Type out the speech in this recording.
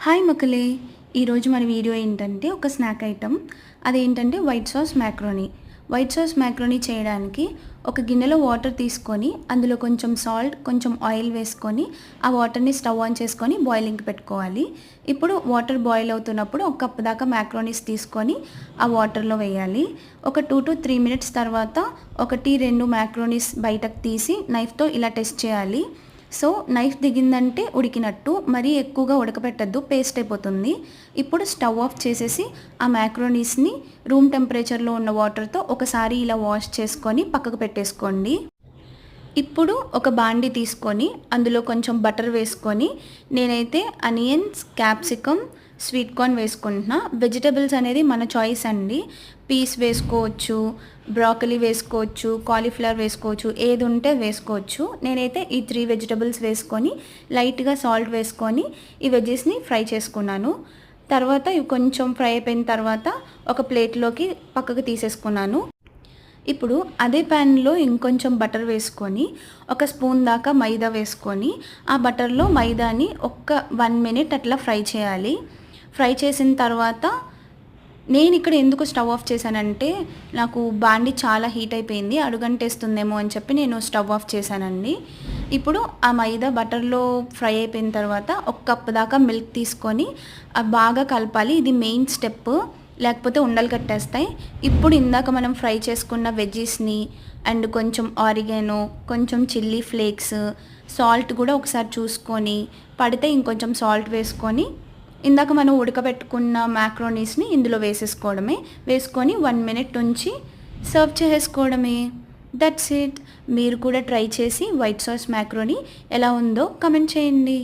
Hi మక్కలే, ఈరోజు మన video ఏంటంటే ఒక స్నాక్ ఐటమ్. అదేంటంటే white sauce macaroni. White sauce macaroni చేయడానికి ఒక గిన్నెలో వాటర్ తీసుకొని అందులో కొంచెం సాల్ట్, కొంచెం ఆయిల్ వేసుకొని ఆ వాటర్ని స్టవ్ ఆన్ చేసుకొని బాయిలింగ్కి పెట్టుకోవాలి. ఇప్పుడు వాటర్ బాయిల్ అవుతున్నప్పుడు ఒక కప్ దాకా మ్యాక్రోనీస్ తీసుకొని ఆ వాటర్లో వేయాలి. ఒక 2 to 3 minutes తర్వాత 1-2 మ్యాక్రోనీస్ బయటకు తీసి నైఫ్తో ఇలా టెస్ట్ చేయాలి. సో నైఫ్ దిగిందంటే ఉడికినట్టు, మరీ ఎక్కువగా ఉడకపెట్టద్దు, పేస్ట్ అయిపోతుంది. ఇప్పుడు స్టవ్ ఆఫ్ చేసేసి ఆ మ్యాక్రోనీస్ని రూమ్ టెంపరేచర్లో ఉన్న వాటర్తో ఒకసారి ఇలా వాష్ చేసుకొని పక్కకు పెట్టేసుకోండి. ఇప్పుడు ఒక బాండి తీసుకొని అందులో కొంచెం బటర్ వేసుకొని నేనైతే అనియన్స్, క్యాప్సికమ్, స్వీట్ కార్న్ వేసుకుంటున్నా. వెజిటబుల్స్ అనేది మన చాయిస్ అండి. పీస్ వేసుకోవచ్చు, బ్రాకలీ వేసుకోవచ్చు, కాలీఫ్లవర్ వేసుకోవచ్చు, ఏది ఉంటే వేసుకోవచ్చు. నేనైతే ఈ 3 వెజిటబుల్స్ వేసుకొని లైట్గా సాల్ట్ వేసుకొని ఈ వెజెస్ని ఫ్రై చేసుకున్నాను. తర్వాత ఇవి కొంచెం ఫ్రై అయిపోయిన తర్వాత ఒక ప్లేట్లోకి పక్కకు తీసేసుకున్నాను. ఇప్పుడు అదే ప్యాన్లో ఇంకొంచెం బటర్ వేసుకొని ఒక స్పూన్ దాకా మైదా వేసుకొని ఆ బటర్లో మైదాని 1 minute అట్లా ఫ్రై చేయాలి. ఫ్రై చేసిన తర్వాత నేను ఇక్కడ ఎందుకు స్టవ్ ఆఫ్ చేశానంటే నాకు బాండి చాలా హీట్ అయిపోయింది, అడుగంటేస్తుందేమో అని చెప్పి నేను స్టవ్ ఆఫ్ చేశానండి. ఇప్పుడు ఆ మైదా బటర్లో ఫ్రై అయిపోయిన తర్వాత 1 కప్ దాకా మిల్క్ తీసుకొని బాగా కలపాలి. ఇది మెయిన్ స్టెప్, లేకపోతే ఉండలు కట్టేస్తాయి. ఇప్పుడు ఇందాక మనం ఫ్రై చేసుకున్న వెజ్జీస్ని అండ్ కొంచెం ఆరిగానో, కొంచెం చిల్లీ ఫ్లేక్స్, సాల్ట్ కూడా ఒకసారి చూసుకొని పడితే ఇంకొంచెం సాల్ట్ వేసుకొని ఇందాక మనం ఉడకబెట్టుకున్న మ్యాక్రోనీస్ని ఇందులో వేసేసుకోవడమే. వేసుకొని 1 minute ఉంచి సర్వ్ చేసుకోవడమే. That's it. మీరు కూడా ట్రై చేసి వైట్ సాస్ మ్యాక్రోనీ ఎలా ఉందో కమెంట్ చేయండి.